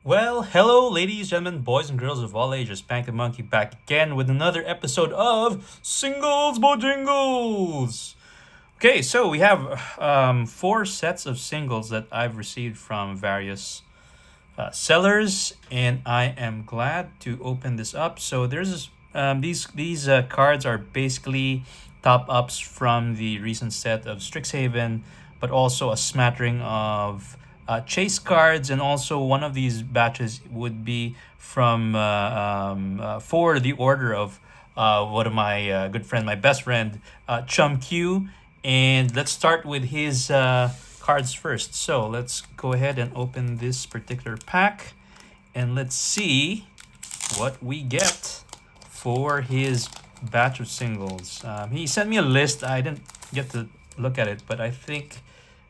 Well, hello, ladies, gentlemen, boys, and girls of all ages. Pank the Monkey back again with another episode of Singles Bojingles. Okay, so we have four sets of singles that I've received from various sellers, and I am glad to open this up. So there's these cards are basically top ups from the recent set of Strixhaven, but also a smattering of chase cards, and also one of these batches would be from for the order of one of my good friend, my best friend, Chum Q. And let's start with his cards first. So let's go ahead and open this particular pack, and let's see what we get for his batch of singles. He sent me a list. I didn't get to look at it, but I think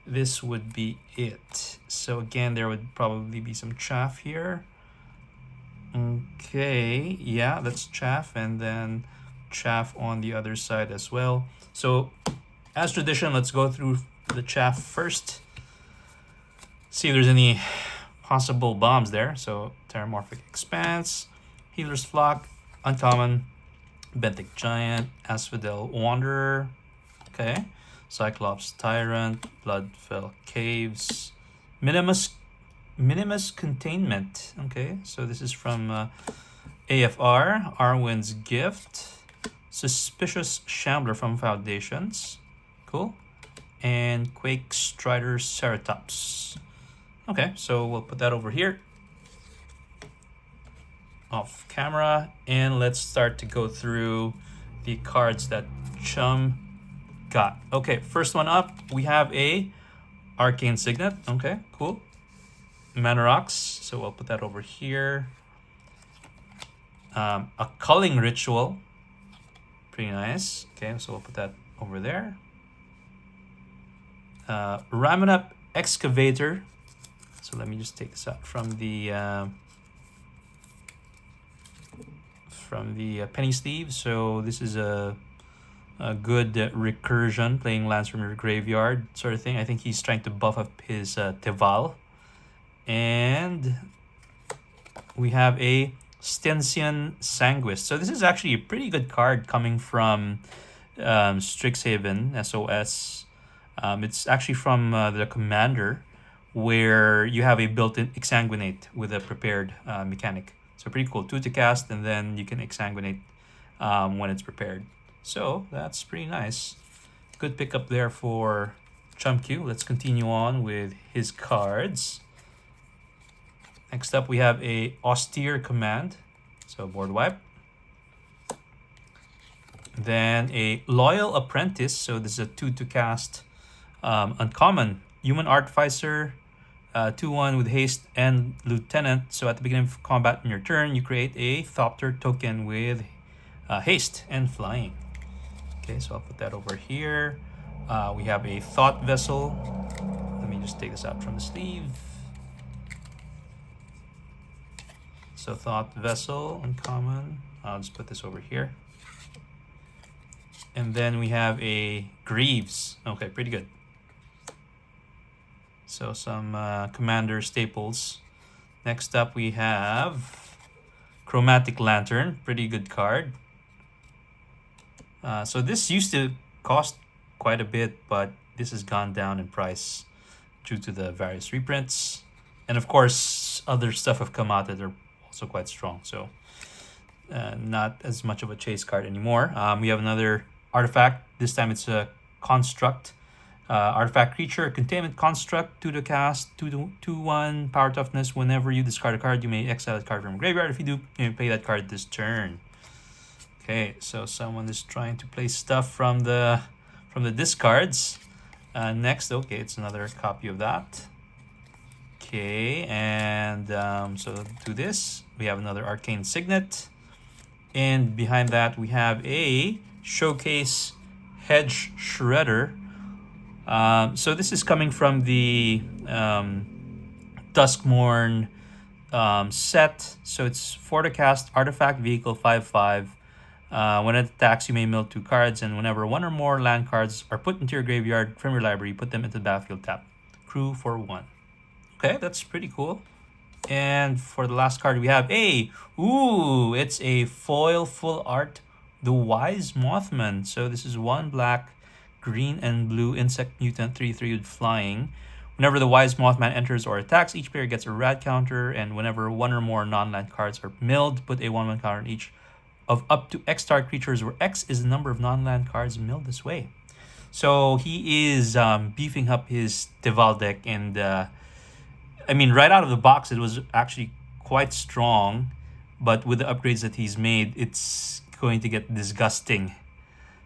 this would be it. So again, there would probably be some chaff here. Okay, yeah, that's chaff, and then chaff on the other side as well. So as tradition, let's go through the chaff first. See if there's any possible bombs there. So Terramorphic Expanse, Healer's Flock, Uncommon, Benthic Giant, Asphodel Wanderer, okay, Cyclops Tyrant, Bloodfell Caves, Minimus Containment, okay, so this is from AFR, Arwen's Gift, Suspicious Shambler from Foundations, cool, and Quake Strider Ceratops. Okay, so we'll put that over here off camera, and let's start to go through the cards that Chum got. Okay, first one up, we have a Arcane Signet. Okay, cool. Mana Rocks, so we'll put that over here. A Culling Ritual, pretty nice. Okay, so we'll put that over there. Ramunap Excavator. So let me just take this out from the penny sleeve. So this is a good recursion, playing lands from your graveyard sort of thing. I think he's trying to buff up his Teval. And we have a Stensian Sanguist. So this is actually a pretty good card coming from Strixhaven SOS. It's actually from the commander, where you have a built-in Exsanguinate with a prepared mechanic. So pretty cool. 2 to cast, and then you can Exsanguinate when it's prepared. So that's pretty nice. Good pickup there for Chum Q. Let's continue on with his cards. Next up, we have a Austere Command. So board wipe. Then a Loyal Apprentice. So this is a 2 to cast uncommon. Human Artificer, 2/1 with haste and lieutenant. So at the beginning of combat in your turn, you create a Thopter token with haste and flying. Okay, so I'll put that over here. We have a Thought Vessel. Let me just take this out from the sleeve. So Thought Vessel, uncommon. I'll just put this over here. And then we have a Greaves. Okay, pretty good. So some commander staples. Next up, we have Chromatic Lantern. Pretty good card. So this used to cost quite a bit, but this has gone down in price due to the various reprints. And of course, other stuff have come out that are also quite strong. So not as much of a chase card anymore. We have another artifact. This time it's a construct. Artifact creature, containment construct, 2 to cast, 2/1 power toughness. Whenever you discard a card, you may exile a card from graveyard. If you do, you may play that card this turn. Okay, so someone is trying to play stuff from the discards. Next, okay, it's another copy of that. Okay, and so to this, we have another Arcane Signet. And behind that, we have a Showcase Hedge Shredder. So this is coming from the Duskmourn set. So it's 4 to cast, artifact vehicle 5/5. When it attacks, you may mill 2 cards, and whenever 1 or more land cards are put into your graveyard from your library, put them into the battlefield tap. Crew for 1. Okay, that's pretty cool. And for the last card, we have it's a foil full art, the Wise Mothman. So this is 1 black, green and blue insect mutant 3/3 with flying. Whenever the Wise Mothman enters or attacks, each player gets a rad counter, and whenever one or more non-land cards are milled, put a 1/1 counter on each of up to X star creatures, where X is the number of non-land cards milled this way. So he is beefing up his Deval deck, and I mean, right out of the box, it was actually quite strong, but with the upgrades that he's made, it's going to get disgusting.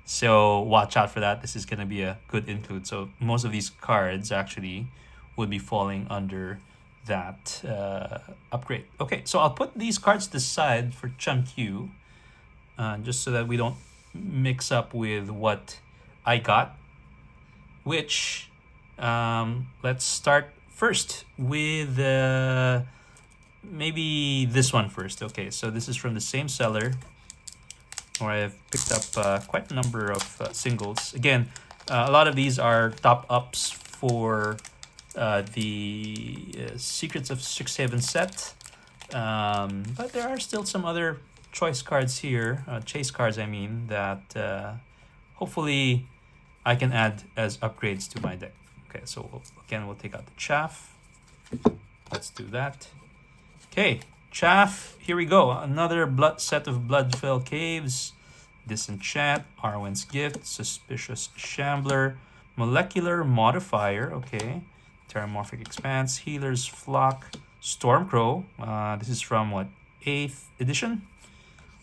So watch out for that. This is going to be a good include. So most of these cards actually would be falling under that upgrade. Okay, so I'll put these cards to the side for Chunq, just so that we don't mix up with what I got. Which, let's start first with maybe this one first. Okay, so this is from the same seller, where I've picked up quite a number of singles. Again, a lot of these are top ups for the Secrets of Strixhaven set, but there are still some other choice cards here, chase cards I mean, that hopefully I can add as upgrades to my deck. Okay, so again, we'll take out the chaff. Let's do that. Okay, chaff, here we go. Another set of Bloodfell Caves, Disenchant, Arwen's Gift, Suspicious Shambler, Molecular Modifier, okay, Terramorphic Expanse, Healer's Flock, Stormcrow, this is from what, 8th edition?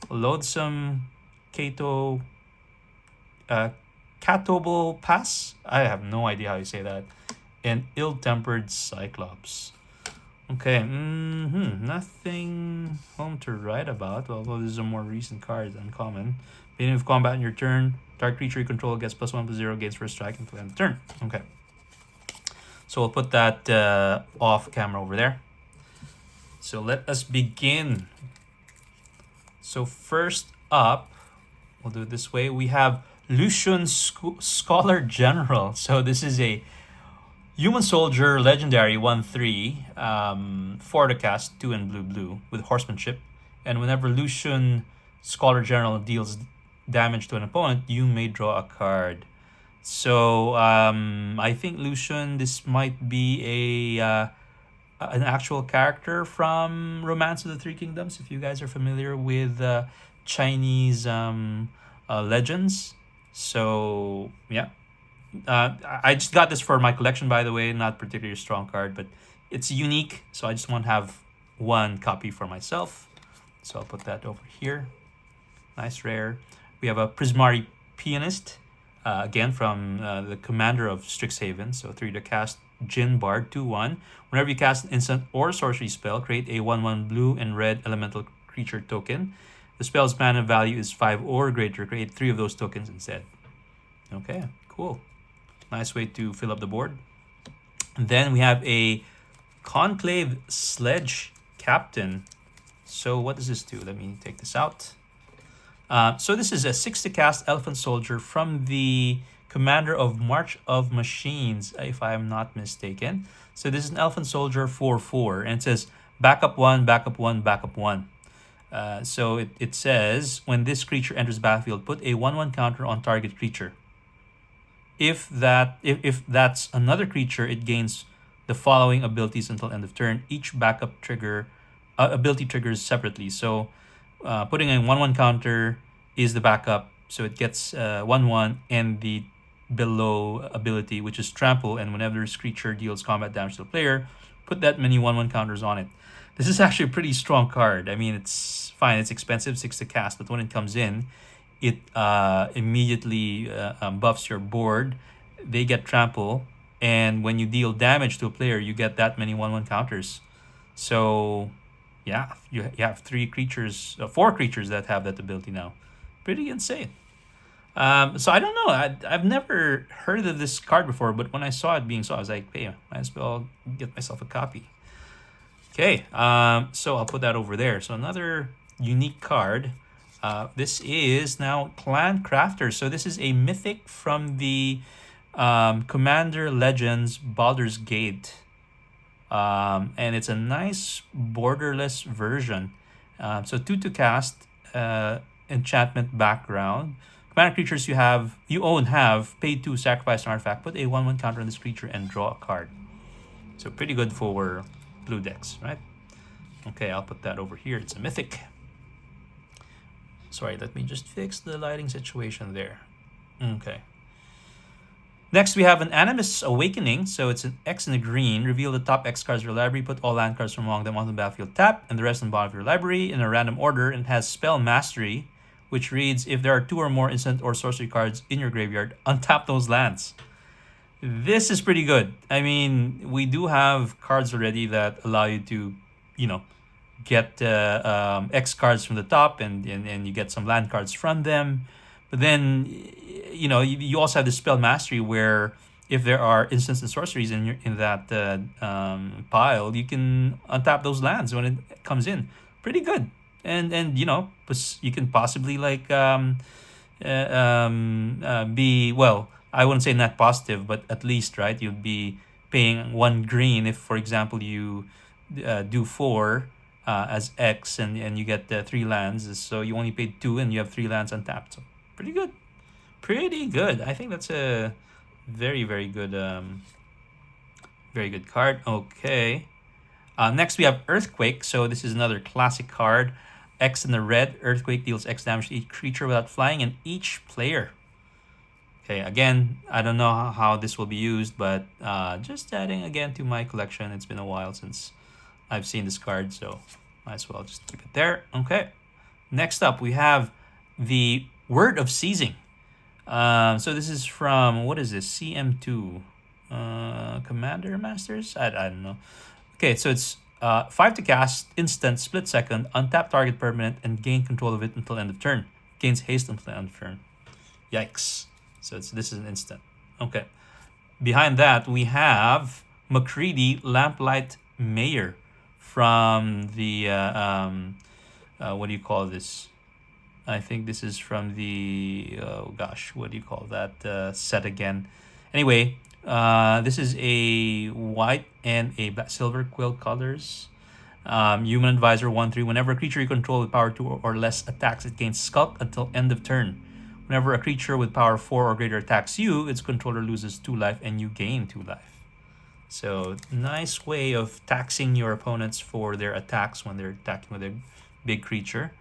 Loathsome Kato, Catobal Pass, I have no idea how you say that, and Ill-Tempered Cyclops. Okay, nothing home to write about, although this is a more recent card, uncommon. Beginning of combat in your turn, target creature you control gets +1/+0, gains first strike until end of turn. Okay, so we'll put that off camera over there. So let us begin. So first up, we'll do it this way. We have Lucian Scholar General. So this is a Human Soldier Legendary 1/3, 4 to cast, 2 in blue with Horsemanship. And whenever Lucian Scholar General deals damage to an opponent, you may draw a card. So I think Lucian, this might be an actual character from Romance of the Three Kingdoms, if you guys are familiar with Chinese legends. So yeah, I just got this for my collection, by the way. Not particularly a strong card, but it's unique, so I just want to have one copy for myself. So I'll put that over here. Nice rare. We have a Prismari Pianist, again from the commander of Strixhaven. So 3 to cast, Jin Bard, 2/1. Whenever you cast an instant or sorcery spell, create a 1/1 blue and red elemental creature token. The spell's mana value is 5 or greater. Create 3 of those tokens instead. Okay, cool. Nice way to fill up the board. And then we have a Conclave Sledge Captain. So what does this do? Let me take this out. So this is a 6 to cast Elephant Soldier from the commander of March of Machines, if I am not mistaken. So this is an Elephant Soldier 4/4, and it says backup 1, backup 1, backup 1. So it says, when this creature enters battlefield, put a 1/1 counter on target creature. If that's another creature, it gains the following abilities until end of turn. Each backup trigger ability triggers separately. So putting a 1/1 counter is the backup, so it gets 1/1 and the below ability, which is trample, and whenever this creature deals combat damage to the player, put that many 1/1 counters on it. This is actually a pretty strong card. I mean, it's fine, it's expensive, 6 to cast, but when it comes in, it immediately buffs your board. They get trample, and when you deal damage to a player, you get that many 1/1 counters. So yeah, you have 4 creatures that have that ability now. Pretty insane. So I don't know. I've never heard of this card before, but when I saw it being sold, I was like, hey, might as well get myself a copy. Okay, so I'll put that over there. So another unique card. This is now Clan Crafter. So this is a mythic from the Commander Legends Baldur's Gate And it's a nice borderless version. So 2 to cast, enchantment background. Commander creatures you own have pay 2, sacrifice an artifact, put a 1/1 counter on this creature, and draw a card. So pretty good for blue decks, right? Okay, I'll put that over here. It's a mythic. Sorry, let me just fix the lighting situation there. Okay. Next, we have an Animus Awakening. So it's an X in the green. Reveal the top X cards of your library. Put all land cards from among them onto the battlefield tap, and the rest on the bottom of your library in a random order. And it has Spell Mastery, which reads, if there are 2 or more instant or sorcery cards in your graveyard, untap those lands. This is pretty good. I mean, we do have cards already that allow you to, get X cards from the top, and you get some land cards from them. But then, you also have the Spell Mastery, where if there are instants and sorceries in that pile, you can untap those lands when it comes in. Pretty good. And you can possibly be, well, I wouldn't say net positive, but at least, right, you'd be paying 1 green if, for example, you do 4 as X, and you get 3 lands. So you only paid 2 and you have 3 lands untapped. So pretty good. Pretty good. I think that's a very, very good card. Okay. Next, we have Earthquake. So this is another classic card. X in the red. Earthquake deals X damage to each creature without flying and each player. Okay, again, I don't know how this will be used, but just adding again to my collection. It's been a while since I've seen this card, so might as well just keep it there. Okay. Next up, we have the Word of Seizing. So this is from, what is this? CM2. Commander Masters? I don't know. Okay, so it's 5 to cast, instant, split second, untap target permanent, and gain control of it until end of turn. Gains haste until end of turn. Yikes. So this is an instant. Okay. Behind that, we have McCready Lamplight Mayor from the, what do you call this? I think this is from the, oh gosh, what do you call that set again? Anyway, this is a white and a black, silver quill colors. Human Advisor 1/3. Whenever a creature you control with power 2 or less attacks, it gains Skulk until end of turn. Whenever a creature with power 4 or greater attacks you, its controller loses 2 life and you gain 2 life. So nice way of taxing your opponents for their attacks when they're attacking with a big creature.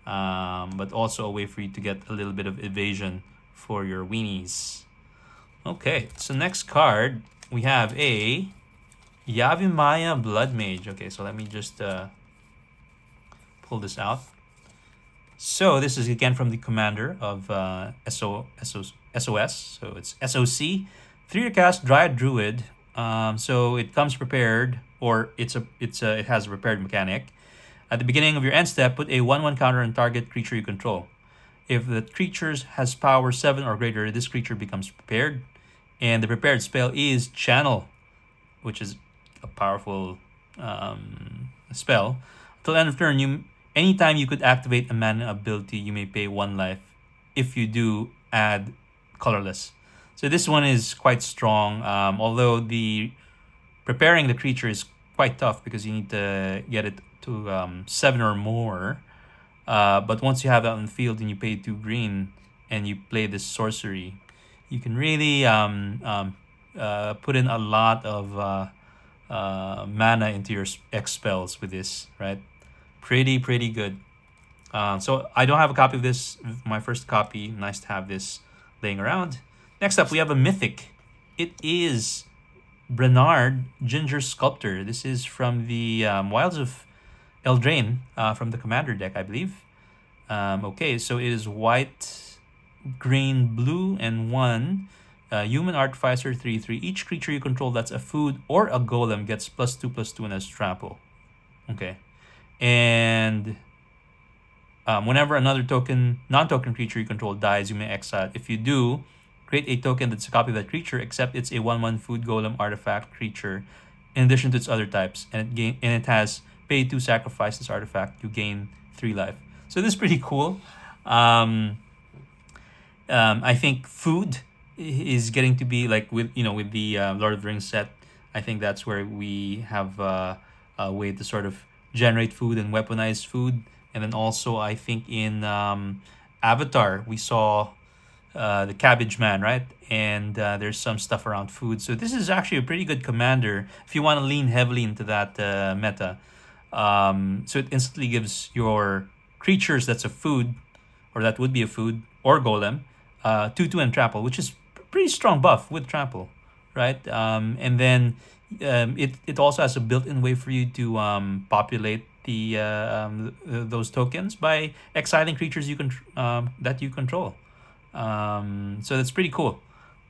But also a way for you to get a little bit of evasion for your weenies. Okay, so next card, we have a Yavimaya Blood Mage. Okay, so let me just pull this out. So this is again from the commander of SOS. So it's SOC. 3 to cast Dryad Druid. So it comes prepared, or it has a prepared mechanic. At the beginning of your end step, put a 1/1 counter on target creature you control. If the creature has power 7 or greater, this creature becomes prepared. And the prepared spell is Channel, which is a powerful spell. Until end of turn, anytime you could activate a mana ability, you may pay 1 life. If you do, add colorless. So this one is quite strong, although the preparing the creature is quite tough because you need to get it to 7 or more. But once you have that on the field and you pay 2 green and you play this sorcery, you can really put in a lot of mana into your X spells with this, right? Pretty good. So I don't have a copy of this. My first copy. Nice to have this laying around. Next up, we have a mythic. It is Bernard Ginger Sculptor. This is from the Wilds of Eldraine, from the Commander deck, I believe. Okay, so it is white, green, blue, and 1. Human Artificer 3/3. Each creature you control that's a food or a golem gets +2/+2 and has trample. Okay. And whenever another non-token creature you control dies, you may exile it. If you do, create a token that's a copy of that creature, except it's a 1/1 food golem artifact creature, in addition to its other types, and it has pay 2, sacrifice this artifact, you gain 3 life. So this is pretty cool. I think food is getting to be like with the Lord of the Rings set. I think that's where we have a way to sort of generate food and weaponize food. And then also, I think in Avatar, we saw the Cabbage Man, right? And there's some stuff around food. So this is actually a pretty good commander if you want to lean heavily into that meta. So it instantly gives your creatures that's a food, or that would be a food, or golem, 2/2 and trample, which is pretty strong buff with trample, right? And then it also has a built-in way for you to populate those tokens by exiling creatures that you control. So that's pretty cool.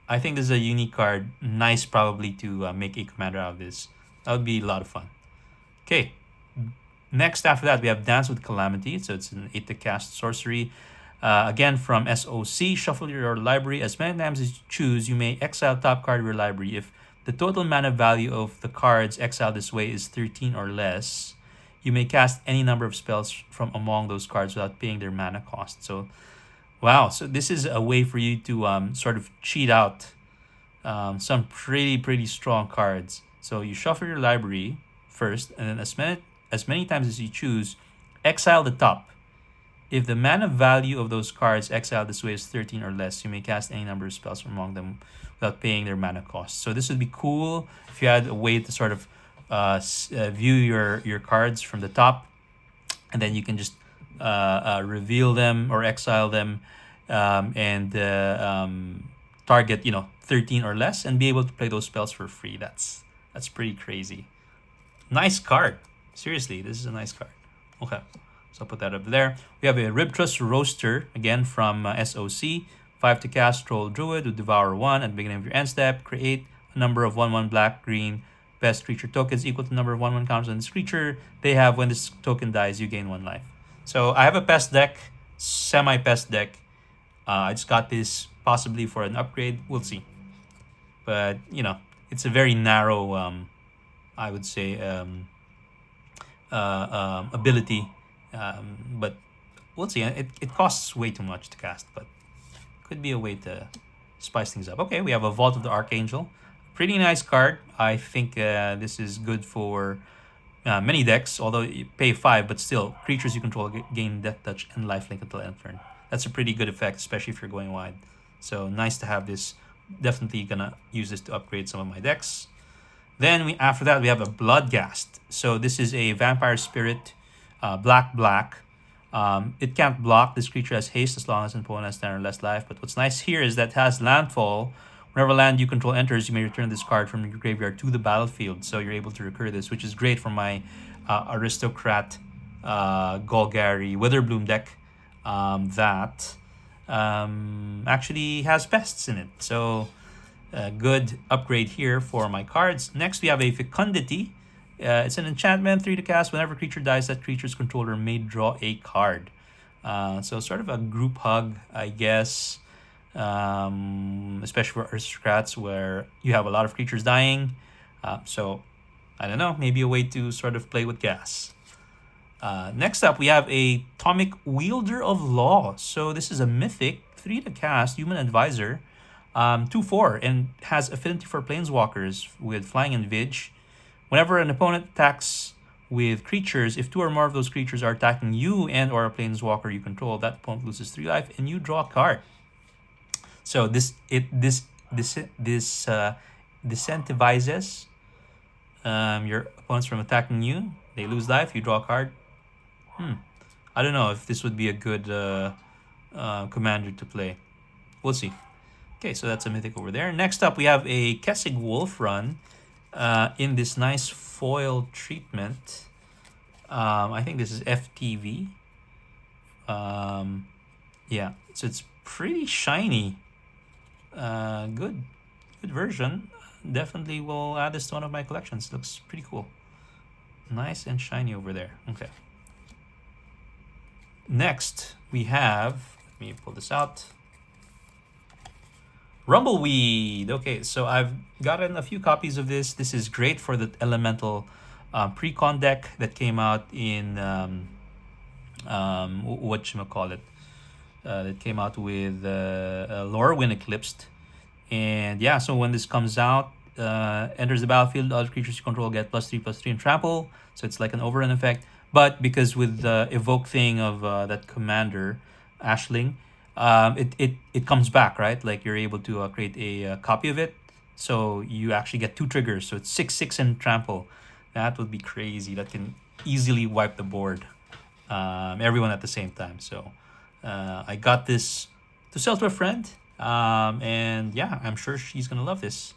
I think this is a unique card. Nice, probably, to make a commander out of this. That would be a lot of fun. Okay. Next, after that, we have Dance with Calamity. So it's an 8 to cast sorcery. Again, from SOC, shuffle your library as many times as you choose. You may exile top card of your library. If the total mana value of the cards exiled this way is 13 or less, you may cast any number of spells from among those cards without paying their mana cost. So, wow. So this is a way for you to sort of cheat out some pretty strong cards. So you shuffle your library first, and then as many times as you choose, exile the top. If the mana value of those cards exiled this way is 13 or less, you may cast any number of spells from among them without paying their mana cost. So this would be cool if you had a way to sort of view your cards from the top, and then you can just reveal them or exile them, and target 13 or less, and be able to play those spells for free. That's pretty crazy. Nice card. Seriously, this is a nice card. Okay. So I'll put that up there. We have a Ribtrus Roaster, again from SOC. 5 to cast, Troll Druid with Devour 1 at the beginning of your end step. Create a number of 1/1 black, green, best creature tokens equal to the number of 1/1 counters on this creature they have. When this token dies, you gain 1 life. So I have a pest deck, semi-pest deck. I just got this possibly for an upgrade. We'll see. But, it's a very narrow, I would say, ability. But we'll see. It costs way too much to cast, but could be a way to spice things up. Okay, we have a Vault of the Archangel. Pretty nice card. I think this is good for many decks, although you pay 5, but still, creatures you control gain Death Touch and Lifelink until end turn. That's a pretty good effect, especially if you're going wide. So nice to have this. Definitely gonna use this to upgrade some of my decks. Then after that, we have a Bloodghast. So this is a Vampire Spirit, black. It can't block. This creature has haste as long as an opponent has 10 or less life. But what's nice here is that it has landfall. Whenever land you control enters, you may return this card from your graveyard to the battlefield. So you're able to recur this, which is great for my Aristocrat Golgari Witherbloom deck that actually has pests in it. So a good upgrade here for my cards. Next, we have a Fecundity. It's an enchantment, 3 to cast. Whenever a creature dies, that creature's controller may draw a card. So sort of a group hug, I guess. Especially for aristocrats where you have a lot of creatures dying. So, I don't know, maybe a way to sort of play with gas. Next up, we have a Atomic Wielder of Law. So this is a mythic, 3 to cast, Human Advisor, 2/4, and has affinity for planeswalkers with Flying and Vig. Whenever an opponent attacks with creatures, if 2 or more of those creatures are attacking you and or a planeswalker you control, that opponent loses 3 life and you draw a card. So this disincentivizes your opponents from attacking you. They lose life, you draw a card. I don't know if this would be a good commander to play. We'll see. Okay, so that's a mythic over there. Next up, we have a Kessig Wolf run in this nice foil treatment. I think this is FTV. Yeah, so it's pretty shiny. Good version. Definitely will add this to one of my collections. Looks pretty cool. Nice and shiny over there. Okay. Next, we have, let me pull this out. Rumbleweed. Okay, so I've gotten a few copies of this. This is great for the elemental pre-con deck that came out in whatchamacallit. That came out with Lorwyn Eclipsed. And yeah, so when this comes out, enters the battlefield, other creatures you control get +3/+3 and trample. So it's like an overrun effect. But because with the evoke thing of that commander, Ashling, it comes back, right? Like you're able to create a copy of it. So you actually get 2 triggers. So it's 6/6 and trample. That would be crazy. That can easily wipe the board. Everyone at the same time. So I got this to sell to a friend. And yeah, I'm sure she's gonna love this.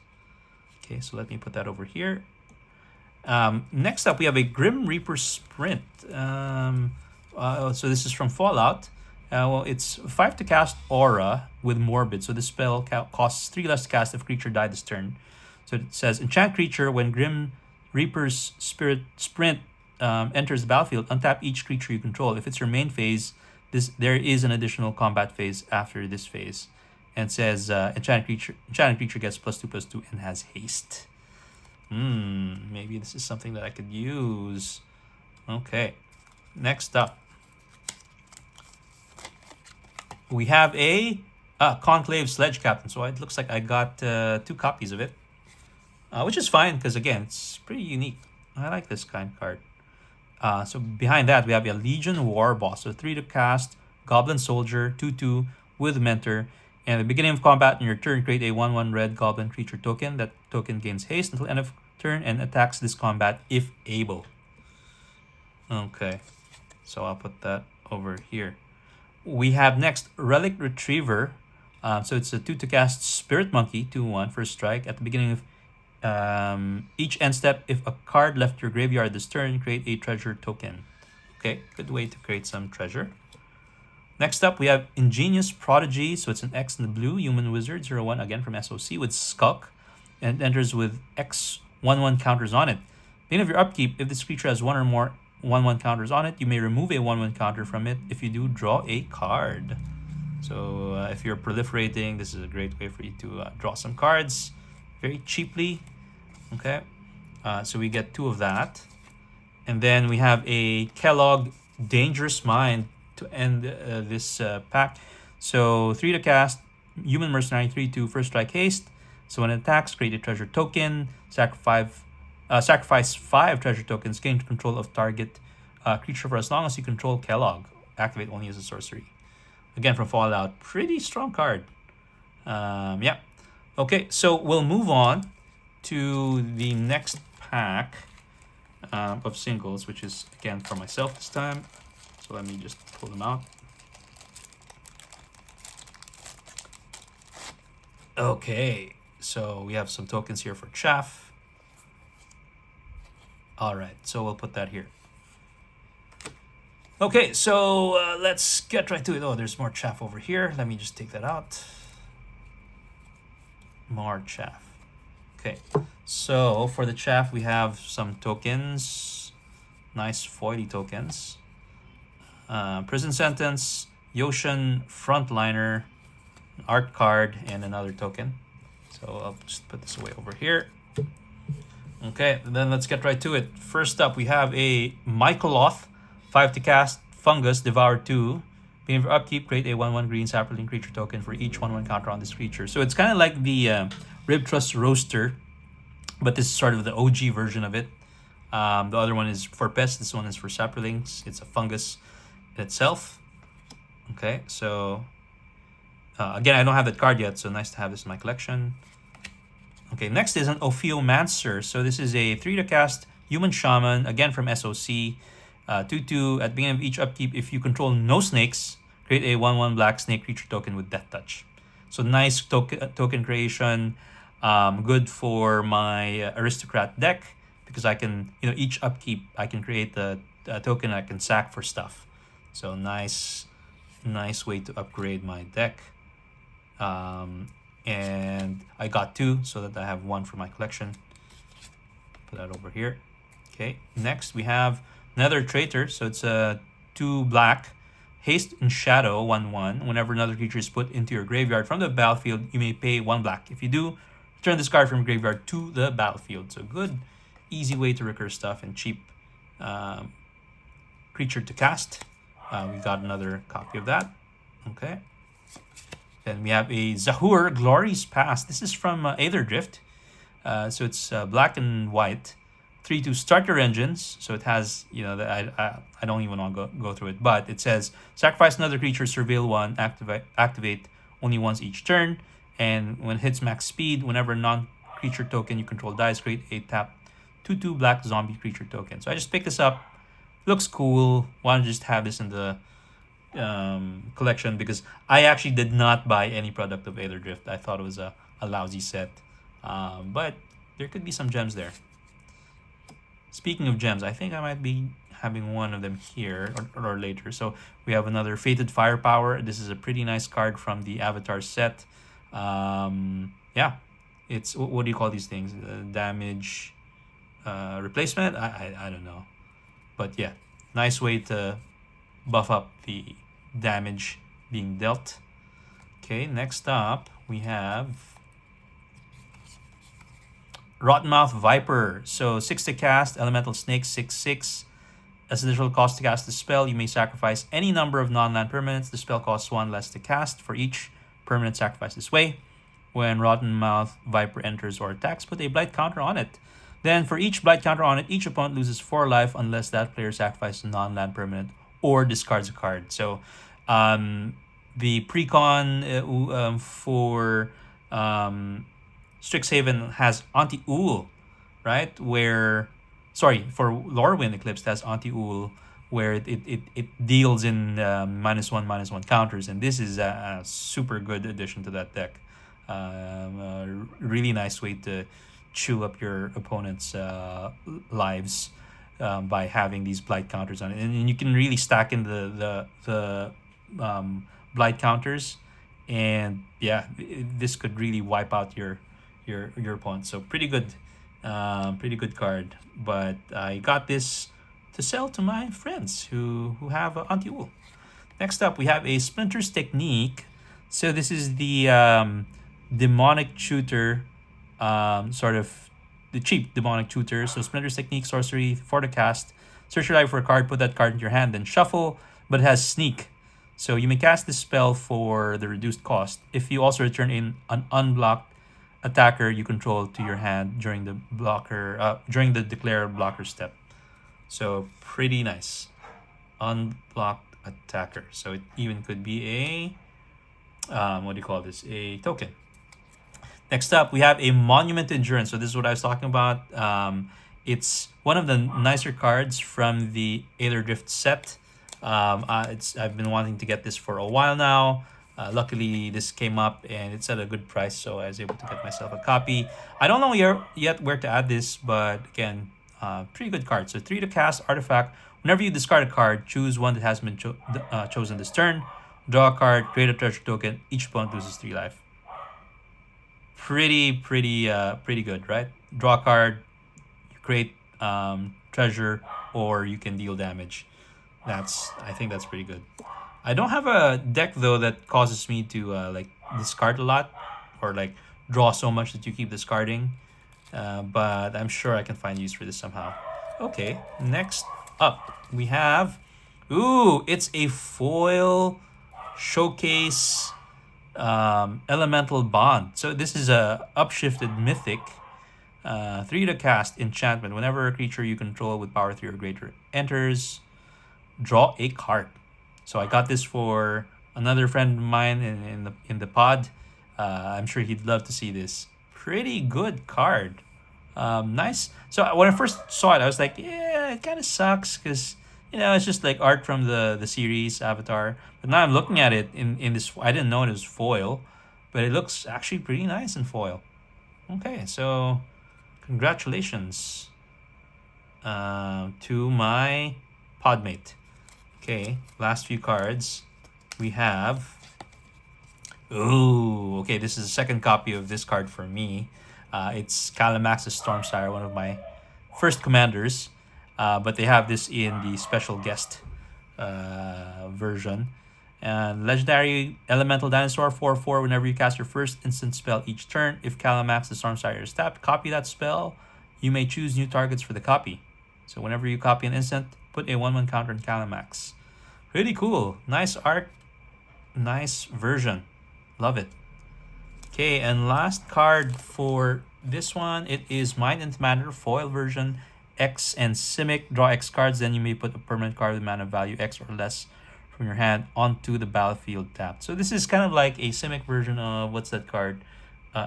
Okay, so let me put that over here. Next up, we have a Grim Reaper Sprint. So this is from Fallout. Well, it's 5 to cast Aura with Morbid. So this spell costs 3 less to cast if creature died this turn. So it says, enchant creature when Grim Reaper's Spirit Sprint enters the battlefield, untap each creature you control. If it's your main phase, there is an additional combat phase after this phase. And it says enchanted creature gets +2/+2 and has haste. Maybe this is something that I could use. Okay, next up, we have a Conclave Sledge Captain. So it looks like I got 2 copies of it, which is fine because again, it's pretty unique. I like this kind of card. So behind that, we have a Legion War Boss. So 3 to cast, Goblin Soldier, 2/2 with Mentor. And at the beginning of combat on your turn, create a 1/1 red goblin creature token. That token gains haste until end of turn and attacks this combat if able. Okay, so I'll put that over here. We have next Relic Retriever. So it's a 2 to cast Spirit Monkey, 2/1 for strike. At the beginning of each end step, if a card left your graveyard this turn, create a treasure token. Okay, good way to create some treasure. Next up, we have Ingenious Prodigy. So it's an X in the blue, Human Wizard, 0/1, again from SOC with Skulk. And it enters with X 1/1 counters on it. At the end of your upkeep, if this creature has 1 or more 1/1 counters on it, you may remove a 1/1 counter from it. If you do, draw a card. So if you're proliferating, this is a great way for you to draw some cards very cheaply. Okay, so we get 2 of that. And then we have a Kellogg Dangerous Mind to end this pack. So 3 to cast, Human Mercenary, 3/2, first strike haste. So when it attacks, create a treasure token, sacrifice 5 treasure tokens, gain control of target creature for as long as you control Kellogg. Activate only as a sorcery. Again from Fallout, pretty strong card. Yeah. Okay, so we'll move on to the next pack of singles, which is again for myself this time. So let me just pull them out. Okay, so we have some tokens here for Chaff. All right, so we'll put that here. Okay, so let's get right to it. Oh, there's more Chaff over here. Let me just take that out. More Chaff. Okay, so for the Chaff, we have some tokens. Nice foily tokens. Prison Sentence, Yoshan Frontliner, art card, and another token. So I'll just put this away over here. Okay, then let's get right to it. First up, we have a Michaeloth, 5 to cast, Fungus, Devour 2. Being for upkeep, create a 1/1 green sapling creature token for each 1/1 counter on this creature. So it's kind of like the Rib Trust Roaster, but this is sort of the OG version of it. The other one is for pests. This one is for saplings. It's a fungus itself. Okay, so again, I don't have that card yet, so nice to have this in my collection. Okay, next is an Ophiomancer. So this is a 3 to cast Human Shaman, again from SOC. 2/2, at the beginning of each upkeep, if you control no snakes, create a 1/1 black snake creature token with Death Touch. So nice token creation, good for my Aristocrat deck, because I can, each upkeep, I can create the token I can sack for stuff. So nice way to upgrade my deck. And I got 2 so that I have 1 for my collection. Put that over here. Okay, next we have another Traitor. So it's a 2 black, haste and shadow, 1/1. Whenever another creature is put into your graveyard from the battlefield, you may pay 1 black. If you do, return this card from graveyard to the battlefield. So good, easy way to recur stuff and cheap creature to cast. We got another copy of that. Okay. Then we have a Zahur Glory's Past. This is from Aether Drift. So it's black and white. 3-2 start your engines. So it has, you know, I don't even want to go through it, but it says sacrifice another creature, surveil one, activate only once each turn, and when it hits max speed, whenever a non-creature token you control dies, create a tap 2/2 black zombie creature token. So I just picked this up. Looks cool. Why don't just have this in the collection, because I actually did not buy any product of Aether Drift. I thought it was a lousy set, but there could be some gems there. Speaking of gems, I think I might be having one of them here or later. So we have another Fated Firepower. This is a pretty nice card from the Avatar set. Yeah, it's, what do you call these things? Damage replacement? I don't know. But yeah, nice way to buff up the damage being dealt. Okay, next up we have Rottenmouth Viper. So 6 to cast, Elemental Snake, 6/6. As additional cost to cast the spell, you may sacrifice any number of non-land permanents. The spell costs 1 less to cast for each permanent sacrifice this way. When Rottenmouth Viper enters or attacks, put a blight counter on it. Then for each blight counter on it, each opponent loses 4 life unless that player sacrifices a non-land permanent or discards a card. So the precon for Strixhaven has Anti-Ool, right? Where, sorry, for Lorwyn Eclipse has Anti-Ool, where it deals in -1/-1 counters, and this is a super good addition to that deck. A really nice way to chew up your opponent's lives by having these blight counters on it, and you can really stack in the blight counters, and yeah, this could really wipe out your opponent. So pretty good card. But I got this to sell to my friends who have Anti-Ool. Next up, we have a Splinter's Technique. So this is the demonic tutor, sort of the cheap demonic tutor. So Splinter's Technique, sorcery, for the cast. Search your library for a card, put that card into your hand, then shuffle, but it has sneak. So you may cast this spell for the reduced cost if you also return in an unblocked attacker you control to your hand during the declare blocker step. So pretty nice. Unblocked attacker. So it even could be a what do you call this? A token. Next up, we have a Monument to Endurance. So this is what I was talking about. It's one of the nicer cards from the Aether Drift set. I've been wanting to get this for a while now. Luckily, this came up and it's at a good price, so I was able to get myself a copy. I don't know yet where to add this, but again, pretty good card. So 3 to cast, artifact. Whenever you discard a card, choose one that has been chosen this turn. Draw a card, create a treasure token. Each opponent loses 3 life. Pretty good, right? Draw a card, create treasure, or you can deal damage. I think that's pretty good. I don't have a deck though that causes me to like discard a lot or like draw so much that you keep discarding, but I'm sure I can find use for this somehow. Okay, next up we have, it's a foil showcase elemental bond. So this is a upshifted mythic, 3 to cast, enchantment. Whenever a creature you control with power 3 or greater enters, draw a card. So I got this for another friend of mine in the pod. I'm sure he'd love to see this. Pretty good card. Nice. So when I first saw it, I was like, yeah, it kind of sucks because, you know, it's just like art from the series Avatar. But now I'm looking at it in this. I didn't know it was foil, but it looks actually pretty nice in foil. Okay, so congratulations to my podmate. Okay, last few cards. We have... okay, this is the second copy of this card for me. It's Calamax's Stormsire, one of my first commanders. But they have this in the special guest version. And Legendary Elemental Dinosaur, 4/4. Whenever you cast your first instant spell each turn, if Calamax the Stormsire is tapped, copy that spell. You may choose new targets for the copy. So whenever you copy an instant, put a 1/1 counter on Calamax. Pretty cool. Nice art. Nice version. Love it. Okay, and last card for this one, it is Mind and Commander foil version, X and Simic. Draw X cards, then you may put a permanent card with mana value X or less from your hand onto the battlefield tapped. So this is kind of like a Simic version of, what's that card?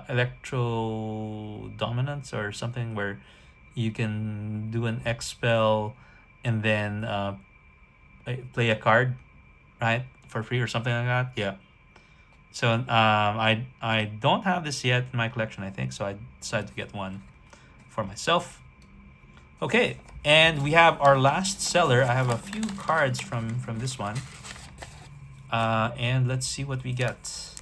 Electro Dominance or something, where you can do an X spell and then play a card, right, for free or something like that. Yeah. So I don't have this yet in my collection, I think, so I decided to get one for myself. Okay, and we have our last seller. I have a few cards from this one, and let's see what we get.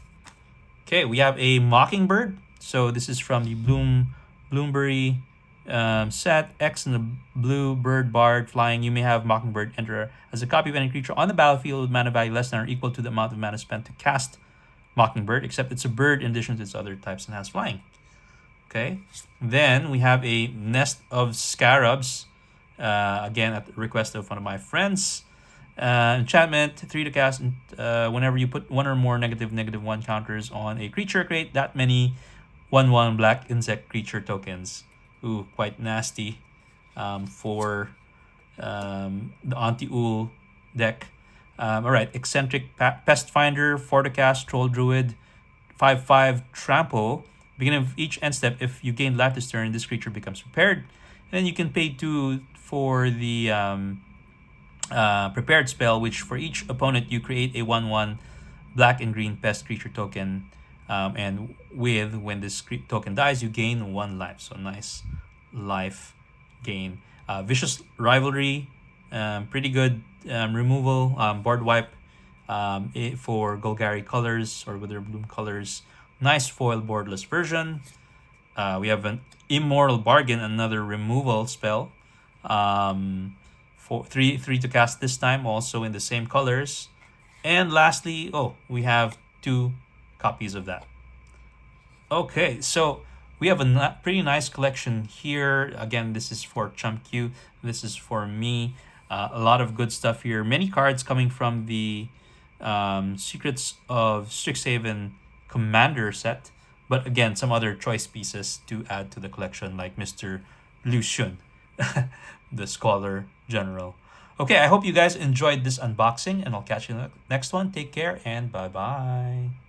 Okay, we have a Mockingbird. So this is from the Bloomberry set. X and the blue bird bard flying. You may have Mockingbird enter as a copy of any creature on the battlefield with mana value less than or equal to the amount of mana spent to cast Mockingbird, except it's a bird in addition to its other types and has flying. Okay, then we have a Nest of Scarabs, again at the request of one of my friends. Enchantment, 3 to cast. Whenever you put one or more -1 counters on a creature, create that many 1/1 black insect creature tokens. Ooh, quite nasty for the anti-Ul deck. All right, Eccentric Pest Finder, 4 to cast, Troll Druid, 5/5 Trample. Beginning of each end step, if you gain life this turn, this creature becomes prepared. And then you can pay 2 for the prepared spell, which for each opponent you create a 1/1 black and green pest creature token. And when this token dies, you gain 1 life. So nice life gain. Vicious Rivalry, pretty good removal. Board wipe for Golgari colors or Wither Bloom colors. Nice foil boardless version. We have an Immortal Bargain, another removal spell. For 3 to cast this time, also in the same colors. And lastly, we have 2 copies of that. Okay, so we have a pretty nice collection here. Again, this is for Chump Q. This is for me. A lot of good stuff here. Many cards coming from the Secrets of Strixhaven Commander set. But again, some other choice pieces to add to the collection, like Mr. Liu Xun, the Scholar General. Okay, I hope you guys enjoyed this unboxing, and I'll catch you in the next one. Take care, and bye-bye.